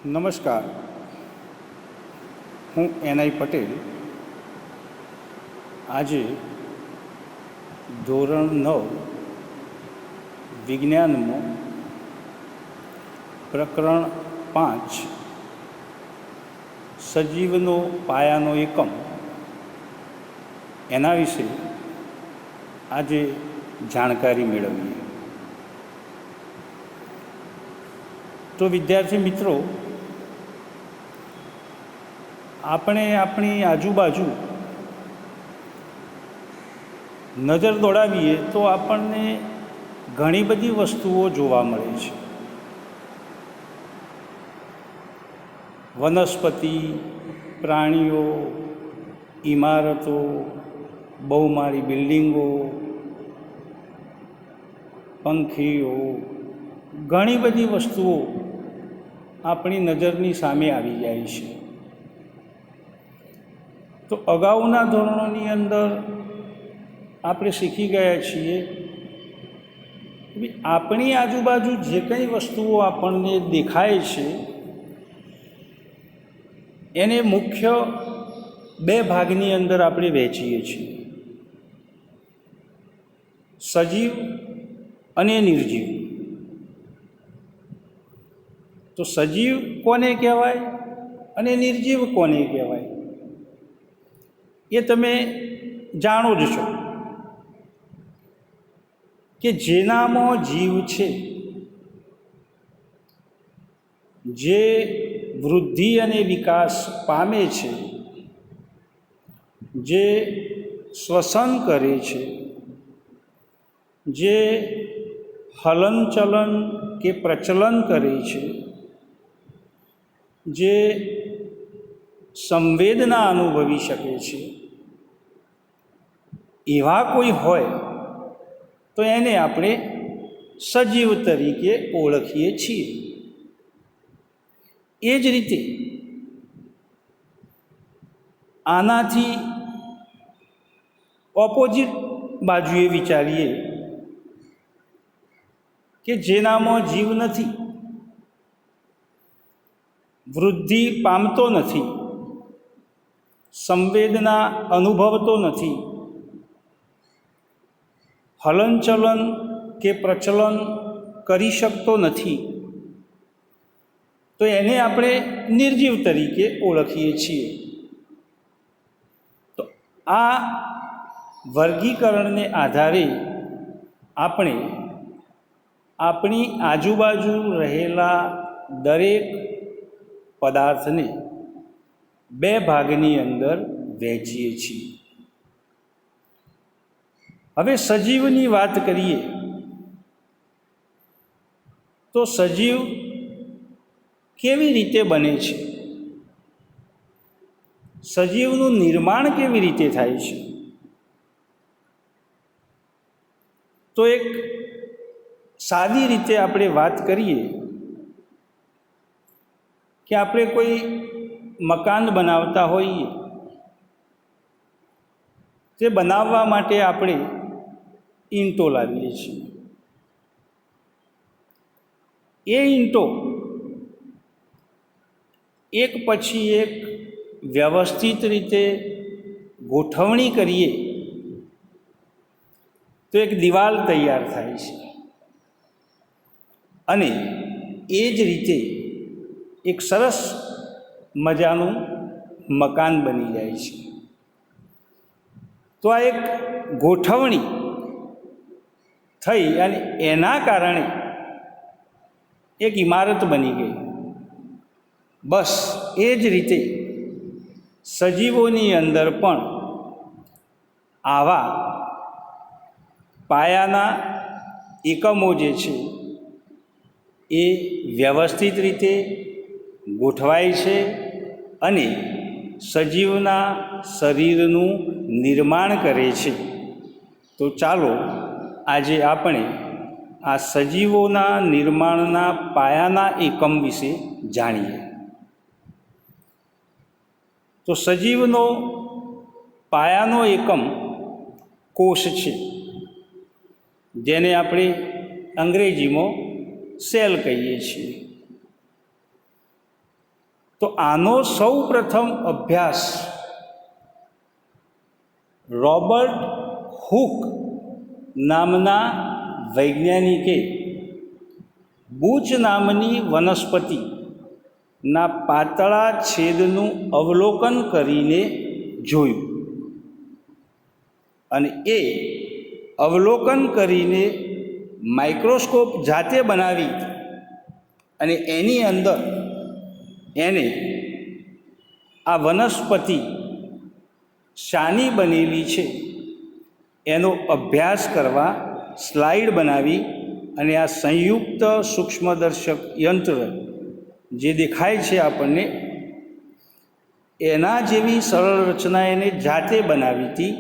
નમસ્કાર, હું એનઆઈ પટેલ આજે ધોરણ 9 વિજ્ઞાનમાં પ્રકરણ 5 સજીવનો પાયાનો એકમ એના વિશે આજે જાણકારી મેળવીએ. તો વિદ્યાર્થી મિત્રો, આપણે આપણી આજુબાજુ નજર દોડાવીએ તો આપણને ઘણી બધી વસ્તુઓ જોવા મળે છે. વનસ્પતિ, પ્રાણીઓ, ઇમારતો, બહુમાળી બિલ્ડિંગો, પંખીઓ, ઘણી બધી વસ્તુઓ આપણી નજરની સામે આવી જાય છે. તો અગાઉના ધોરણોની અંદર આપણે શીખી ગયા છીએ કે આપણી આજુબાજુ જે કંઈ વસ્તુઓ આપણને દેખાય છે એને મુખ્ય બે ભાગની અંદર આપણે વહેંચીએ છીએ: સજીવ અને નિર્જીવ. તો સજીવ કોને કહેવાય અને નિર્જીવ કોને કહેવાય એ તમે જાણો જ છો કે જેનામાં જીવ છે, જે વૃદ્ધિ અને વિકાસ પામે છે, જે શ્વસન કરે છે, જે હલનચલન કે પ્રચલન કરે છે, જે સંવેદના અનુભવી શકે છે, એવા કોઈ હોય તો એને આપણે સજીવ તરીકે ઓળખીએ છીએ. એ જ રીતે આનાથી ઓપોઝિટ બાજુએ વિચારીએ કે જેનામાં જીવ નથી, વૃદ્ધિ પામતો નથી, સંવેદના અનુભવતો નથી, હલનચલન કે પ્રચલન કરી શકતો નથી, તો એને આપણે નિર્જીવ તરીકે ઓળખીએ છીએ. તો આ વર્ગીકરણને આધારે આપણે આપણી આજુબાજુ રહેલા દરેક પદાર્થને બે ભાગની અંદર વહેંચીએ છીએ. હવે સજીવની વાત કરીએ તો સજીવ કેવી રીતે બને છે, સજીવનું નિર્માણ કેવી રીતે થાય છે? તો એક સાદી રીતે આપણે વાત કરીએ કે આપણે કોઈ મકાન બનાવતા હોઈએ, તે બનાવવા માટે આપણે ઈંટો લાવીએ છીએ. એ ઈંટો એક પછી એક વ્યવસ્થિત રીતે ગોઠવણી કરીએ તો એક દિવાલ તૈયાર થાય છે, અને એ જ રીતે એક સરસ મજાનું મકાન બની જાય છે. તો આ એક ગોઠવણી થઈ અને એના કારણે એક ઇમારત બની ગઈ. બસ એ જ રીતે સજીવોની અંદર પણ આવા પાયાના એકમો જે છે એ વ્યવસ્થિત રીતે ગોઠવાય છે અને સજીવના શરીરનું નિર્માણ કરે છે. તો ચાલો આજે આપણે આ સજીવોના નિર્માણના પાયાના એકમ વિશે જાણીએ. તો સજીવનો પાયાનો એકમ કોષ છે, જેને આપણે અંગ્રેજીમાં સેલ કહીએ છીએ. તો આનો સૌ પ્રથમ અભ્યાસ રોબર્ટ હુક નામના વૈજ્ઞાનિકે બૂચ નામની વનસ્પતિના પાતળા છેદનું અવલોકન કરીને જોયું, અને એ અવલોકન કરીને માઇક્રોસ્કોપ જાતે બનાવી અને એની અંદર એને આ વનસ્પતિ શાની બનેલી છે એનો અભ્યાસ કરવા સ્લાઇડ બનાવી અને આ સંયુક્ત સૂક્ષ્મદર્શક યંત્ર જે દેખાય છે આપણને એના જેવી સરળ રચના એને જાતે બનાવી હતી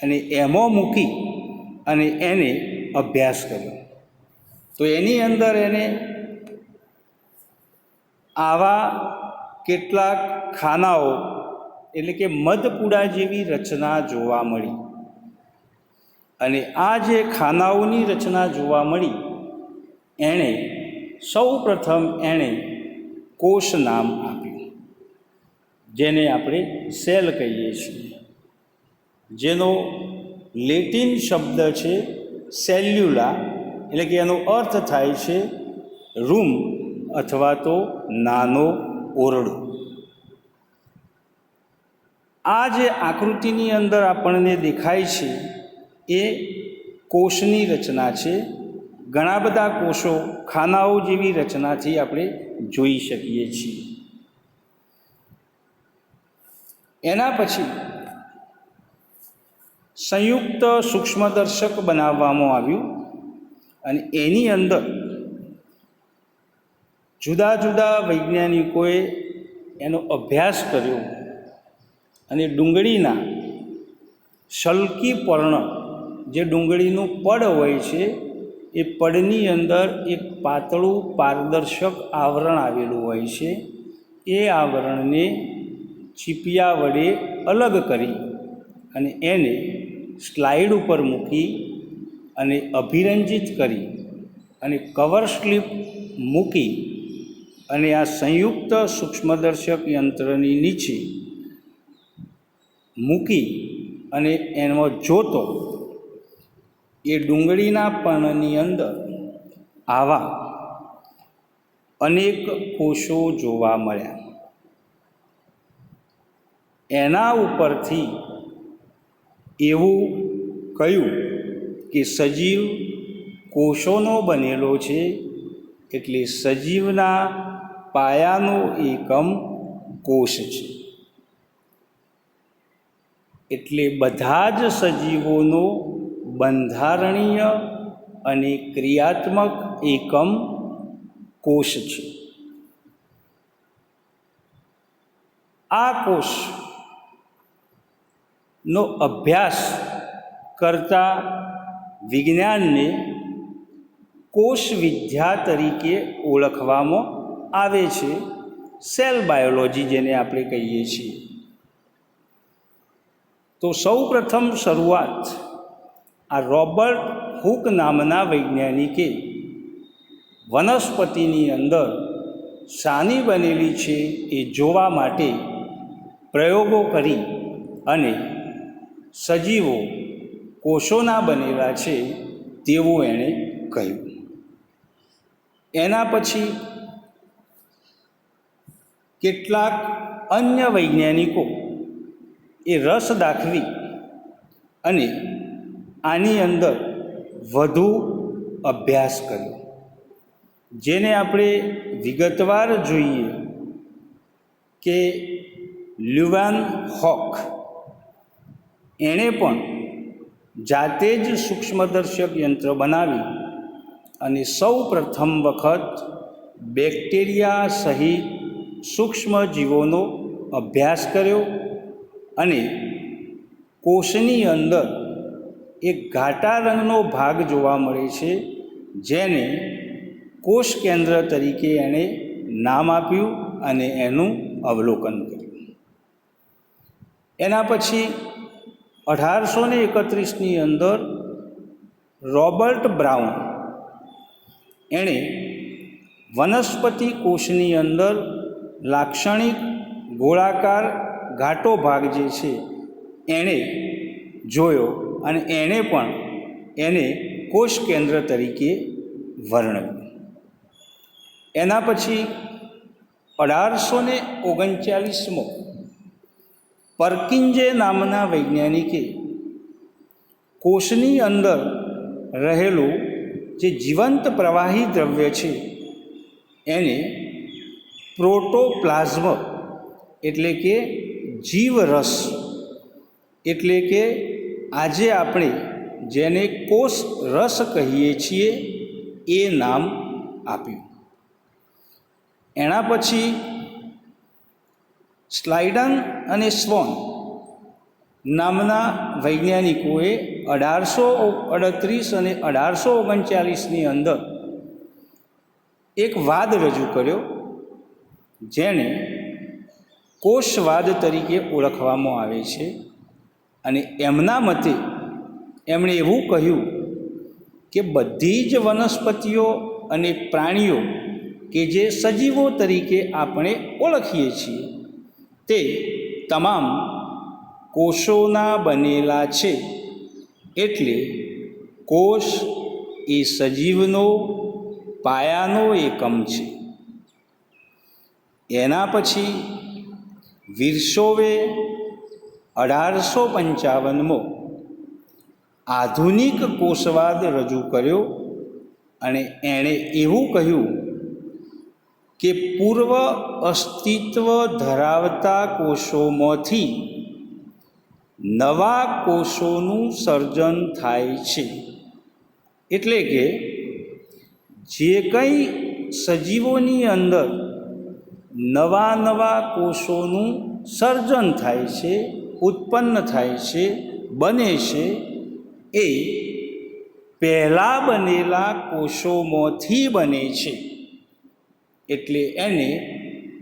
અને એમાં મૂકી અને એને અભ્યાસ કર્યો. તો એની અંદર એને આવા કેટલાક ખાનાઓ એટલે કે મધપૂડા જેવી રચના જોવા મળી, અને આ જે ખાનાઓની રચના જોવા મળી એણે સૌ પ્રથમ એણે કોષ નામ આપ્યું, જેને આપણે સેલ કહીએ છીએ, જેનો લેટિન શબ્દ છે સેલ્યુલા, એટલે કે એનો અર્થ થાય છે રૂમ અથવા તો નાનો ઓરડો. આ જે આકૃતિની અંદર આપણને દેખાય છે એ કોષની રચના છે. ઘણા બધા કોષો ખાનાઓ જેવી રચનાથી આપણે જોઈ શકીએ છીએ. એના પછી સંયુક્ત સૂક્ષ્મદર્શક બનાવવામાં આવ્યું અને એની અંદર જુદા જુદા વૈજ્ઞાનિકોએ એનો અભ્યાસ કર્યો અને ડુંગળીના શલ્કી પર્ણ, જે ડુંગળીનું પડ હોય છે, એ પડની અંદર એક પાતળું પારદર્શક આવરણ આવેલું હોય છે. એ આવરણને ચીપિયા વડે અલગ કરી અને એને સ્લાઇડ ઉપર મૂકી અને અભિરંજિત કરી અને કવર સ્લિપ મૂકી અને આ સંયુક્ત સૂક્ષ્મદર્શક યંત્રની નીચે મૂકી અને એમાં જોતો એ ડુંગળીના પર્ણની અંદર આવા અનેક કોષો જોવા મળ્યા. એના ઉપરથી એવું કહ્યું કે સજીવ કોષોનો બનેલો છે, એટલે સજીવના પાયાનો એકમ કોષ છે. એટલે બધા જ સજીવોનો બંધારણીય અને ક્રિયાત્મક એકમ કોષ છે. આ કોષનો અભ્યાસ કરતા વિજ્ઞાનને કોષ વિદ્યા તરીકે ઓળખવામાં આવે છે, સેલ બાયોલોજી જેને આપણે કહીએ છીએ. તો સૌ પ્રથમ શરૂઆત આ રોબર્ટ હુક નામના વૈજ્ઞાનિકે વનસ્પતિની અંદર શાની બનેલી છે એ જોવા માટે પ્રયોગો કરી અને સજીવો કોષોના બનેલા છે તેવું એણે કહ્યું. એના પછી કેટલાક અન્ય વૈજ્ઞાનિકો એ રસ દાખવી અને આની અંદર વધુ અભ્યાસ કર્યો, જેને આપણે વિગતવાર જોઈએ કે લ્યુવાન હોક એણે પણ જાતે જ સૂક્ષ્મદર્શક યંત્ર બનાવી અને સૌ પ્રથમ વખત બેક્ટેરિયા સહિત સૂક્ષ્મ જીવોનો અભ્યાસ કર્યો અને કોષની અંદર એક ઘાટા રંગનો ભાગ જોવા મળે છે, જેને કોષ કેન્દ્ર તરીકે એણે નામ આપ્યું અને એનું અવલોકન કર્યું. એના પછી 1831ની અંદર રોબર્ટ બ્રાઉન એણે વનસ્પતિ કોષની અંદર લાક્ષણિક ગોળાકાર ઘાટો ભાગ જે છે એણે જોયો અને એણે પણ એને કોષ કેન્દ્ર તરીકે વર્ણવ્યું. એના પછી 1839માં પર્કિન્જે નામના વૈજ્ઞાનિકે કોષની અંદર રહેલું જે જીવંત પ્રવાહી દ્રવ્ય છે એને પ્રોટોપ્લાઝમ એટલે કે જીવરસ એટલે કે આજે આપણે જેને કોષ રસ કહીએ છીએ એ નામ આપ્યું. એના પછી સ્લાઇડન અને સ્વોન નામના વૈજ્ઞાનિકોએ 1838 અને 1839ની અંદર એક વાદ રજૂ કર્યો જેને કોષવાદ તરીકે ઓળખવામાં આવે છે. અને એમના મતે એમણે એવું કહ્યું કે બધી જ વનસ્પતિઓ અને પ્રાણીઓ કે જે સજીવો તરીકે આપણે ઓળખીએ છીએ તે તમામ કોષોના બનેલા છે. એટલે કોષ એ સજીવનો પાયાનો એકમ છે. એના પછી વિર્સોવે 1855માં આધુનિક કોષવાદ રજૂ કર્યો અને એણે એવું કહ્યું કે પૂર્વ અસ્તિત્વ ધરાવતા કોષોમાંથી નવા કોષોનું સર્જન થાય છે. એટલે કે જે કંઈ સજીવોની અંદર નવા કોષોનું સર્જન થાય છે, ઉત્પન્ન થાય છે, બને છે એ પહેલાં બનેલા કોષોમાંથી બને છે. એટલે એને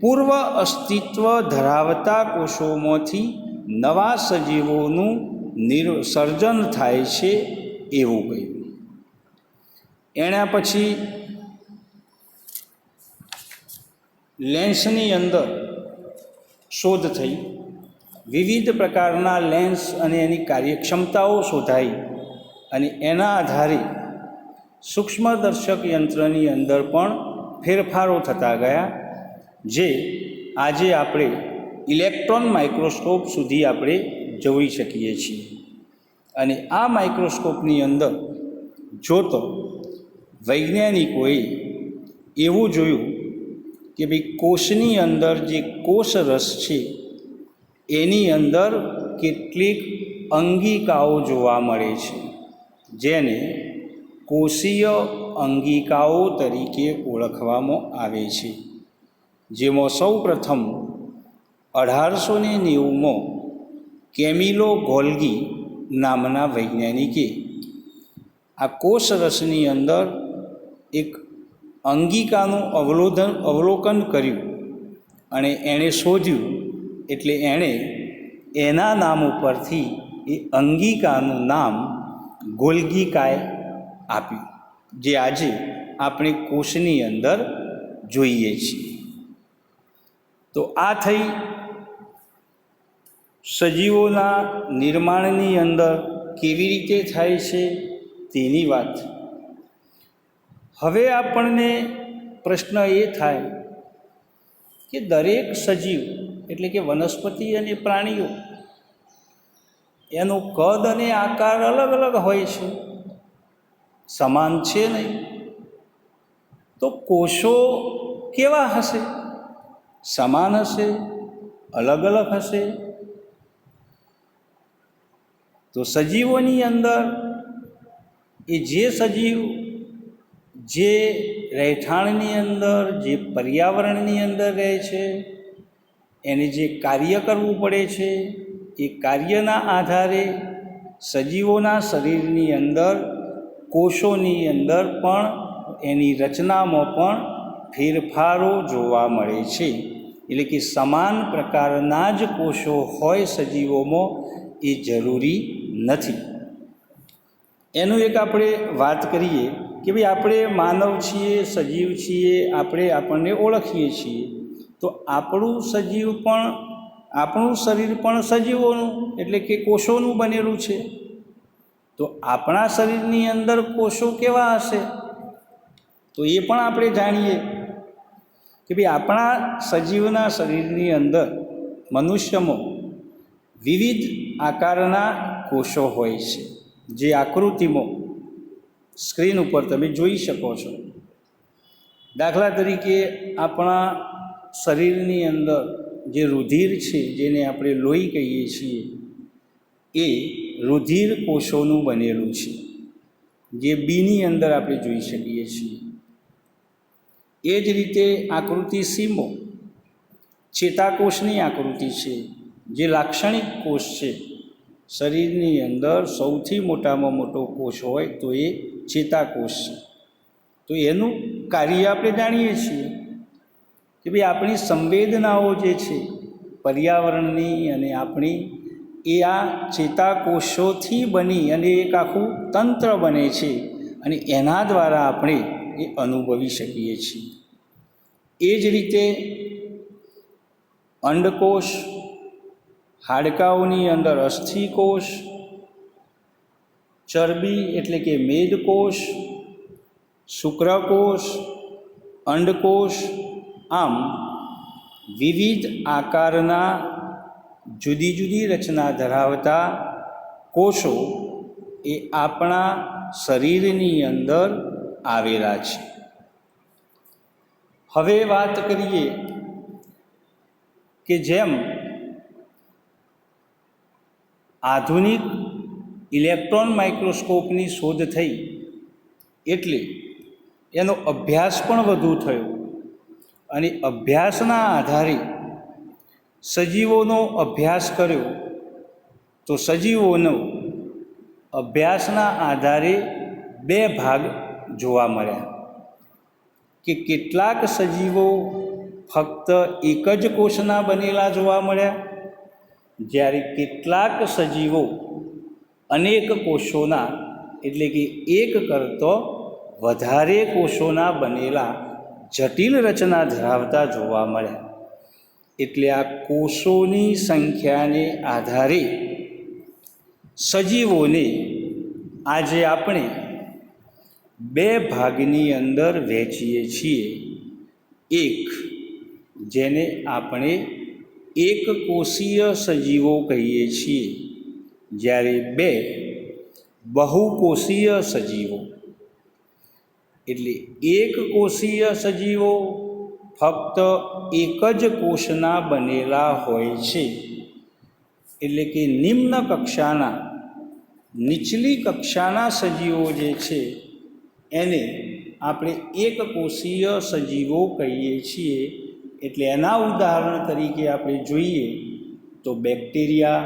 પૂર્વ અસ્તિત્વ ધરાવતા કોષોમાંથી નવા સજીવોનું સર્જન થાય છે એવું કહ્યું. એના પછી લેન્સની અંદર શોધ થઈ. વિવિધ પ્રકારના લેન્સ અને એની કાર્યક્ષમતાઓ શોધાઈ અને એના આધારે સૂક્ષ્મદર્શક યંત્રની અંદર પણ ફેરફારો થતા ગયા જે આજે આપણે ઇલેક્ટ્રોન માઇક્રોસ્કોપ સુધી આપણે જોઈ શકીએ છીએ. અને આ માઇક્રોસ્કોપની અંદર જોતો વૈજ્ઞાનિકોએ એવું જોયું કે ભાઈ કોષની અંદર જે કોષરસ છે એની અંદર કેટલીક અંગિકાઓ જોવા મળે છે જેને કોષીય અંગિકાઓ તરીકે ઓળખવામાં આવે છે. જેમાં સૌ પ્રથમ 1890માં કેમિલો ગોલ્ગી નામના વૈજ્ઞાનિકે આ કોષરસની અંદર એક અંગિકાનું અવલોકન કર્યું અને એણે શોધ્યું. એટલે એણે એના નામ ઉપરથી એ અંગિકાનું નામ ગોલ્ગીકાય આપ્યું જે આજે આપણે કોષની અંદર જોઈએ છીએ. તો આ થઈ સજીવોના નિર્માણની અંદર કેવી રીતે થાય છે તેની વાત. હવે આપણને પ્રશ્ન એ થાય કે દરેક સજીવ એટલે કે વનસ્પતિ અને પ્રાણીઓ એનું કદ અને આકાર અલગ અલગ હોય છે, સમાન છે નહીં. તો કોષો કેવા હશે? સમાન હશે? અલગ અલગ હશે? તો સજીવોની અંદર એ જે સજીવ જે રહેઠાણની અંદર જે પર્યાવરણની અંદર રહે છે એને જે કાર્ય કરવું પડે છે એ કાર્યના આધારે સજીવોના શરીરની અંદર કોષોની અંદર પણ એની રચનામાં પણ ફેરફારો જોવા મળે છે. એટલે કે સમાન પ્રકારના જ કોષો હોય સજીવોમાં એ જરૂરી નથી. એનું એક આપણે વાત કરીએ કે ભાઈ આપણે માનવ છીએ, સજીવ છીએ, આપણને ઓળખીએ છીએ. તો આપણું શરીર પણ સજીવોનું એટલે કે કોષોનું બનેલું છે. તો આપણા શરીરની અંદર કોષો કેવા હશે તો એ પણ આપણે જાણીએ કે ભાઈ આપણા સજીવના શરીરની અંદર મનુષ્યમાં વિવિધ આકારના કોષો હોય છે, જે આકૃતિમાં સ્ક્રીન ઉપર તમે જોઈ શકો છો. દાખલા તરીકે આપણા શરીરની અંદર જે રુધિર છે, જેને આપણે લોહી કહીએ છીએ, એ રુધિર કોષોનું બનેલું છે, જે બીની અંદર આપણે જોઈ શકીએ છીએ. એ જ રીતે આકૃતિ સીમો ચેતાકોષની આકૃતિ છે, જે લાક્ષણિક કોષ છે. શરીરની અંદર સૌથી મોટામાં મોટો કોષ હોય તો એ ચેતાકોષ છે. તો એનું કાર્ય આપણે જાણીએ છીએ કે ભાઈ આપણી સંવેદનાઓ જે છે પર્યાવરણની અને આપણી, એ આ ચેતાકોષોથી બની અને એક આખું તંત્ર બને છે અને એના દ્વારા આપણે એ અનુભવી શકીએ છીએ. એ જ રીતે અંડકોષ, હાડકાઓની અંદર અસ્થિકોષ, ચરબી એટલે કે મેદકોષ, શુક્રકોષ, અંડકોષ, આમ વિવિધ આકારના જુદી જુદી રચના ધરાવતા કોષો એ આપણા શરીરની અંદર આવેલા છે. હવે વાત કરીએ કે જેમ આધુનિક ઇલેક્ટ્રોન માઇક્રોસ્કોપની શોધ થઈ એટલે એનો અભ્યાસ પણ વધુ થયો અને અભ્યાસના આધારે સજીવોનો અભ્યાસ કર્યો. તો સજીવોનો અભ્યાસના આધારે બે ભાગ જોવા મળ્યા કે કેટલાક સજીવો ફક્ત એક જ કોષના બનેલા જોવા મળ્યા, જ્યારે કેટલાક સજીવો અનેક કોષોના એટલે કે એક કરતો વધારે કોષોના બનેલા જટિલ રચના ધરાવતા જોવા મળ્યા. એટલે આ કોષોની સંખ્યાને આધારે સજીવોને આજે આપણે બે ભાગની અંદર વહેંચીએ છીએ. એક, જેને આપણે એક કોષીય સજીવો કહીએ છીએ, જ્યારે બે, બહુકોષીય સજીવો. એટલે એક કોષીય સજીવો ફક્ત એક જ કોષના બનેલા હોય છે, એટલે કે નિમ્ન કક્ષાના, નીચલી કક્ષાના સજીવો જે છે એને આપણે એક કોષીય સજીવો કહીએ છીએ. એટલે એના ઉદાહરણ તરીકે આપણે જોઈએ તો બેક્ટેરિયા,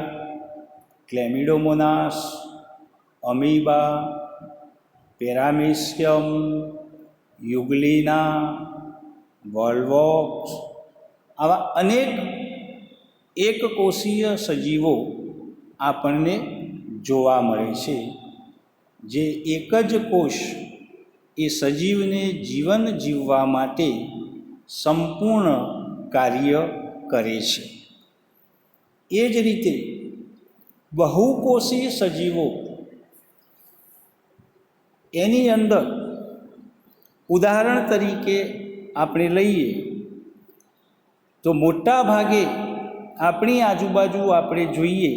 ક્લેમિડોમોનાસ, અમીબા, પેરામીશિયમ, યુગ્લિના, વોલ્વોક્સ, આવા અનેક એક કોષીય સજીવો આપણને જોવા મળે છે, જે એક જ કોષ એ સજીવને જીવન જીવવા માટે સંપૂર્ણ કાર્ય કરે છે. એ જ રીતે બહુકોષી સજીવો, એની અંદર ઉદાહરણ તરીકે આપણે લઈએ તો મોટા ભાગે આપણી આજુબાજુ આપણે જોઈએ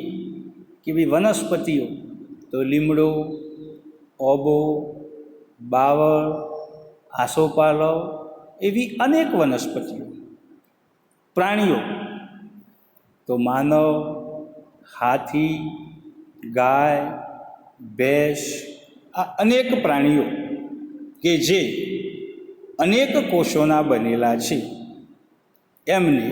કે ભાઈ વનસ્પતિઓ, તો લીમડો, ઓબો, બાવળ, આસોપાલવ, એવી અનેક વનસ્પતિઓ. પ્રાણીઓ તો માનવ, હાથી, ગાય, ભેંસ, આ અનેક પ્રાણીઓ કે જે અનેક કોષોના બનેલા છે, એમને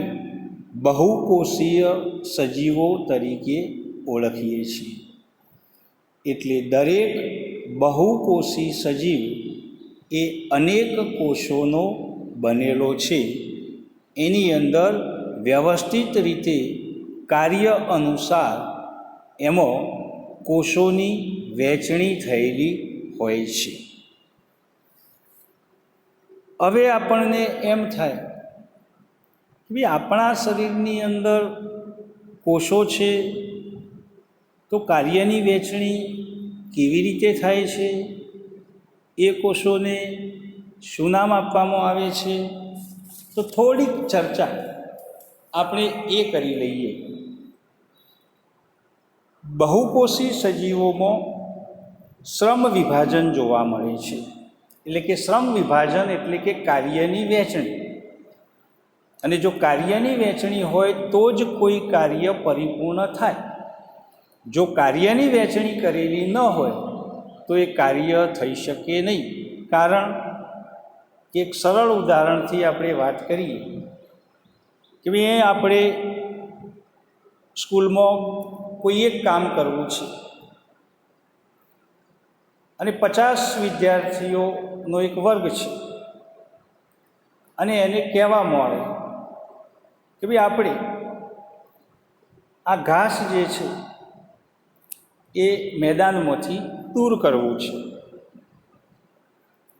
બહુકોષીય સજીવો તરીકે ઓળખીએ છીએ. એટલે દરેક બહુકોષી સજીવ એ અનેક કોષોનો બનેલો છે. એની અંદર વ્યવસ્થિત રીતે કાર્ય અનુસાર એમાં કોષોની વહેંચણી થયેલી હોય છે. હવે આપણને એમ થાય ભાઈ આપણા શરીરની અંદર કોષો છે, તો કાર્યની વહેંચણી કેવી રીતે થાય છે, એ કોષોને શું નામ આપવામાં આવે છે, તો થોડીક ચર્ચા આપણે એ કરી લઈએ. બહુકોષી સજીવોમાં શ્રમ વિભાજન જોવા મળે છે. એટલે કે શ્રમ વિભાજન એટલે કે કાર્યની વહેંચણી. અને જો કાર્યની વહેંચણી હોય તો જ કોઈ કાર્ય પરિપૂર્ણ થાય. જો કાર્યની વહેંચણી કરેલી ન હોય તો એ કાર્ય થઈ શકે નહીં. કારણ કે એક સરળ ઉદાહરણથી આપણે વાત કરીએ કે ભાઈ આપણે સ્કૂલમાં કોઈ એક કામ કરવું છે અને 50 વિદ્યાર્થીઓનો એક વર્ગ છે અને એને કહેવામાં આવે કે ભાઈ આપણે આ ઘાસ જે છે એ મેદાનમાંથી દૂર કરવું છે.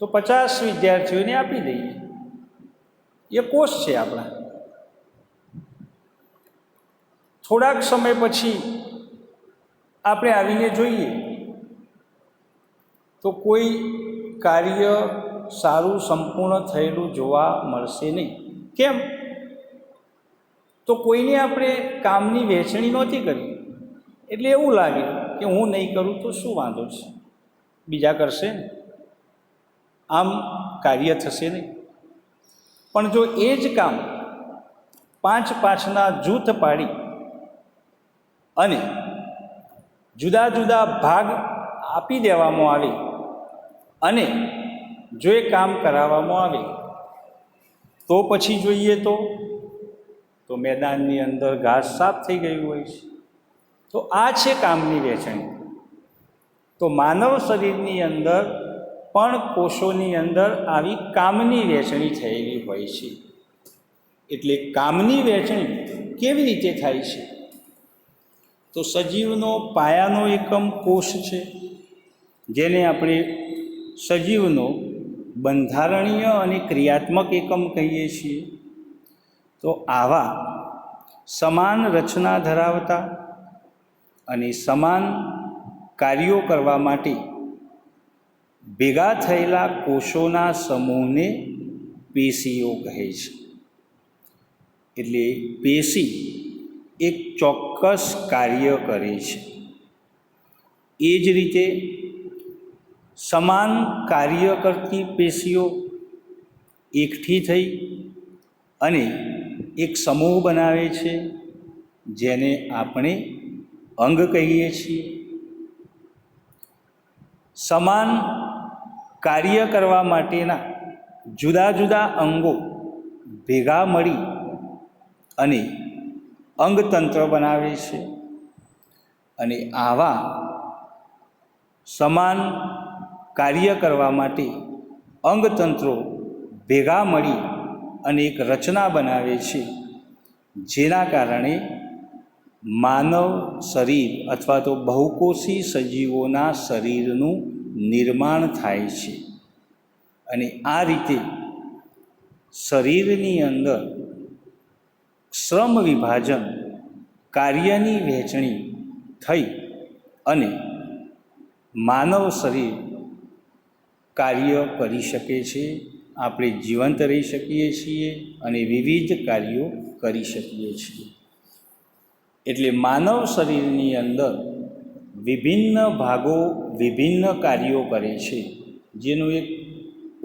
તો 50 વિદ્યાર્થીઓને આપી દઈએ. એ કોષ છે આપણા. થોડાક સમય પછી આપણે આવીને જોઈએ તો કોઈ કાર્ય સારું સંપૂર્ણ થયેલું જોવા મળશે નહીં. કેમ? તો કોઈને આપણે કામની વહેંચણી નહોતી કરી, એટલે એવું લાગે કે હું નહીં કરું તો શું વાંધો છે, બીજા કરશે ને, આમ કાર્ય થશે નહીં. પણ જો એ જ કામ 5-5ના જૂથ પાડી અને જુદા જુદા ભાગ આપી દેવામાં આવે અને જો એ કામ કરાવવામાં આવે તો પછી જોઈએ તો મેદાનની અંદર ઘાસ સાફ થઈ ગયું હોય છે. તો આ છે કામની વહેંચણી. તો માનવ શરીરની અંદર પણ કોષોની અંદર આવી કામની વહેંચણી થયેલી હોય છે. એટલે કામની વહેંચણી કેવી રીતે થાય છે? તો સજીવનો પાયાનો એકમ કોષ છે, જેને આપણે સજીવનો બંધારણીય અને ક્રિયાત્મક એકમ કહીએ છીએ. તો આવા સમાન રચના ધરાવતા અને સમાન કાર્યો કરવા માટે ભેગા થયેલા કોષોના સમૂહને પેશીઓ કહે છે. એટલે પેશી એક ચોક્કસ કાર્ય કરે છે. એ જ રીતે સમાન કાર્ય કરતી પેશીઓ એકઠી થઈ અને એક સમૂહ બનાવે છે, જેને આપણે અંગ કહીએ છીએ. સમાન કાર્ય કરવા માટેના જુદા જુદા અંગો ભેગા મળી અને અંગતંત્ર બનાવે છે. અને આવા સમાન કાર્ય કરવા માટે અંગતંત્રો ભેગા મળી અને એક રચના બનાવે છે, જેના કારણે માનવ શરીર અથવા તો બહુકોષી સજીવોના શરીરનું નિર્માણ થાય છે. અને આ રીતે શરીરની અંદર શ્રમ વિભાજન, કાર્યની વહેંચણી થઈ અને માનવ શરીર કાર્ય કરી શકે છે. આપણે જીવંત રહી શકીએ છીએ અને વિવિધ કાર્યો કરી શકીએ છીએ. એટલે માનવ શરીરની અંદર વિભિન્ન ભાગો વિભિન્ન કાર્યો કરે છે. જેનું એક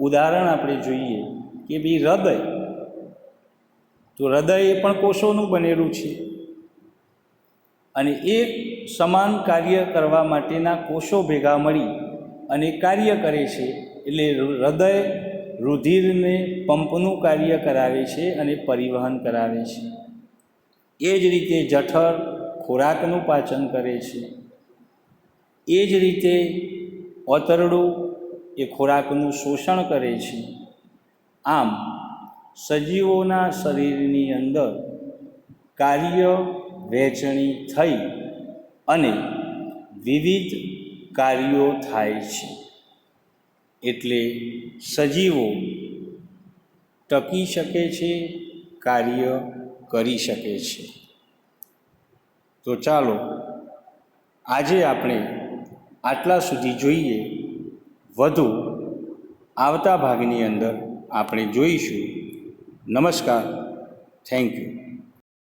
ઉદાહરણ આપણે જોઈએ કે ભાઈ હૃદય, તો હૃદય એ પણ કોષોનું બનેલું છે અને એ સમાન કાર્ય કરવા માટેના કોષો ભેગા મળી અને કાર્ય કરે છે. એટલે હૃદય રુધિરને પંપનું કાર્ય કરાવે છે અને પરિવહન કરાવે છે. એ જ રીતે જઠર ખોરાકનું પાચન કરે છે. એ જ રીતે ઓતરડું એ ખોરાકનું શોષણ કરે છે. આમ સજીવોના શરીરની અંદર કાર્ય વહેંચણી થઈ અને વિવિધ કાર્યો થાય છે. એટલે સજીવો ટકી શકે છે, કાર્ય કરી શકે છે. તો ચાલો આજે આપણે આટલા સુધી જોઈએ. વધુ આવતા ભાગની અંદર આપણે જોઈશું. નમસ્કાર. Thank you.